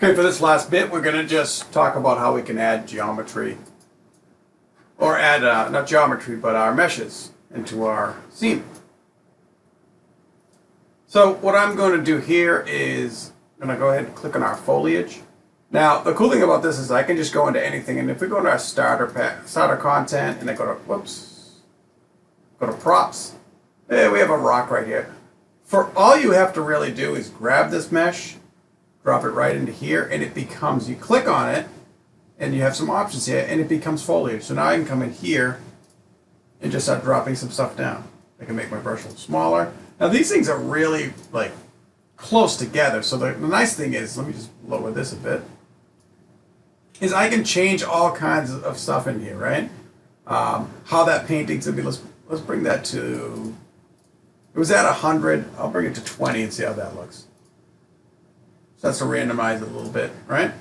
Okay, for this last bit, we're going to just talk about how we can add geometry, or add, not geometry, but our meshes into our scene. So what I'm going to do here is I'm going to go ahead and click on our foliage. Now, the cool thing about this is I can just go into anything, and if we go into our starter content, and then go to props, we have a rock right here. For all you have to really do is grab this mesh, drop it right into here, and it becomes, you click on it, and you have some options here, and it becomes foliage. So now I can come in here and just start dropping some stuff down. I can make my brush a little smaller. Now these things are really like close together. So the nice thing is, let me just lower this a bit, is I can change all kinds of stuff in here, right? How that painting's gonna be, let's bring that to, it was at 100, I'll bring it to 20 and see how that looks. So that's to randomize it a little bit, right?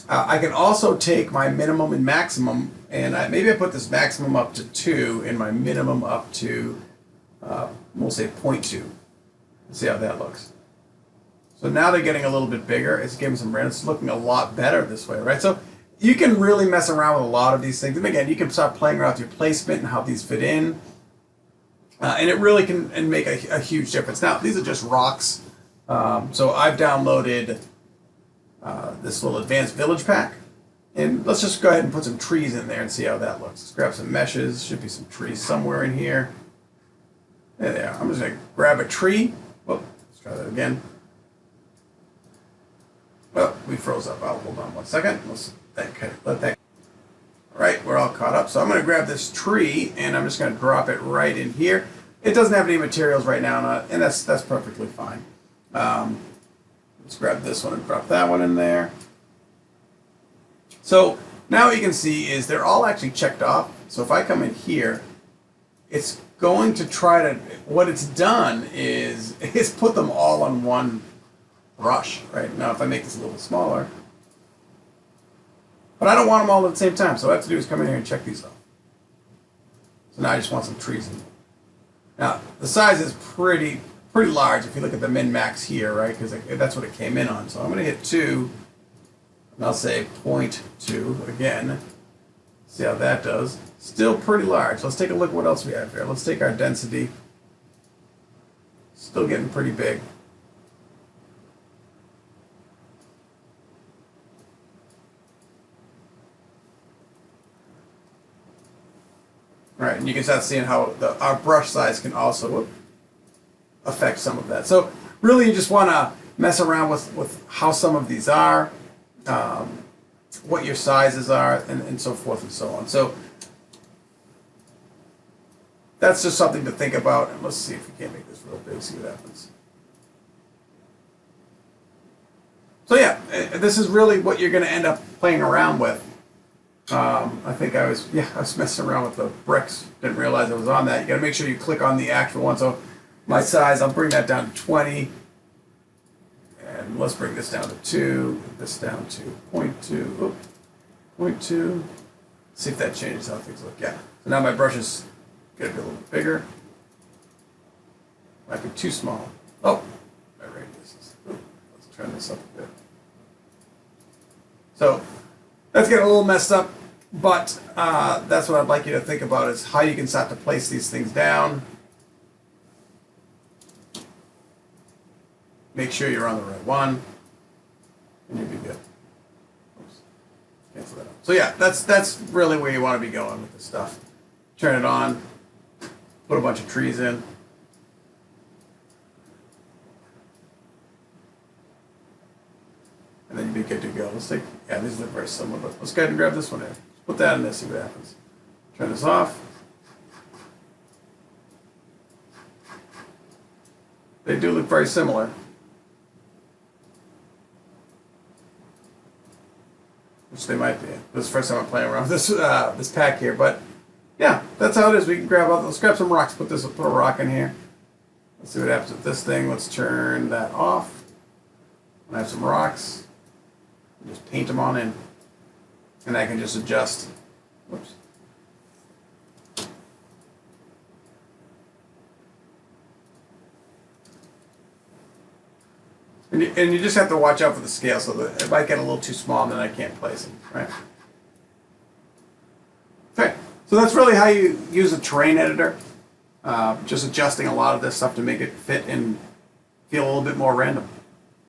I can also take my minimum and maximum, and maybe I put this maximum up to 2 and my minimum up to, we'll say 0.2. Let's see how that looks. So now they're getting a little bit bigger. It's giving some random. It's looking a lot better this way, right? So you can really mess around with a lot of these things. And again, you can start playing around with your placement and how these fit in. And it really can make a huge difference. Now, these are just rocks. So I've downloaded this little advanced village pack. And let's just go ahead and put some trees in there and see how that looks. Let's grab some meshes. Should be some trees somewhere in here. There they are. I'm just going to grab a tree. Whoop, let's try that again. Well, we froze up. I'll hold on one second. Let that. All right, we're all caught up. So I'm going to grab this tree and I'm just going to drop it right in here. It doesn't have any materials right now, and that's perfectly fine. Let's grab this one and drop that one in there. So now what you can see is they're all actually checked off. So if I come in here, it's going to try to, what it's done is it's put them all on one brush, right? Now if I make this a little smaller, but I don't want them all at the same time, so what I have to do is come in here and check these off. So now I just want some trees in there. Now the size is pretty large if you look at the min-max here, right? Because that's what it came in on. So I'm going to hit 2, and I'll say 0.2 again. See how that does. Still pretty large. Let's take a look at what else we have here. Let's take our density. Still getting pretty big. All right, and you can start seeing how our brush size can also affect some of that. So really you just want to mess around with how some of these are, what your sizes are, and so forth and so on. So that's just something to think about, and let's see if we can't make this real big, see what happens. So yeah, this is really what you're going to end up playing around with. I think I was messing around with the bricks, didn't realize I was on that. You got to make sure you click on the actual one. So my size, I'll bring that down to 20, and let's bring this down to 2, this down to 0.2, 0.2. See if that changes how things look. Yeah. So now my brush is going to be a little bit bigger. Might be too small. Oh, my radius is. Let's turn this up a bit. So that's getting a little messed up, but that's what I'd like you to think about, is how you can start to place these things down. Make sure you're on the right one, and you'll be good. Oops. Cancel that out. So yeah, that's really where you want to be going with this stuff. Turn it on, put a bunch of trees in. And then you'll be good to go. Let's take, yeah, these look very similar, but let's go ahead and grab this one in. Put that in there, see what happens. Turn this off. They do look very similar. Which they might be. This is the first time I'm playing around with this pack here, but yeah, that's how it is. We can grab let's grab some rocks. Put a rock in here. Let's see what happens with this thing. Let's turn that off. I have some rocks. Just paint them on in, and I can just adjust. Whoops. And you just have to watch out for the scale, so that it might get a little too small and then I can't place it, right? Okay, so that's really how you use a terrain editor. Just adjusting a lot of this stuff to make it fit and feel a little bit more random.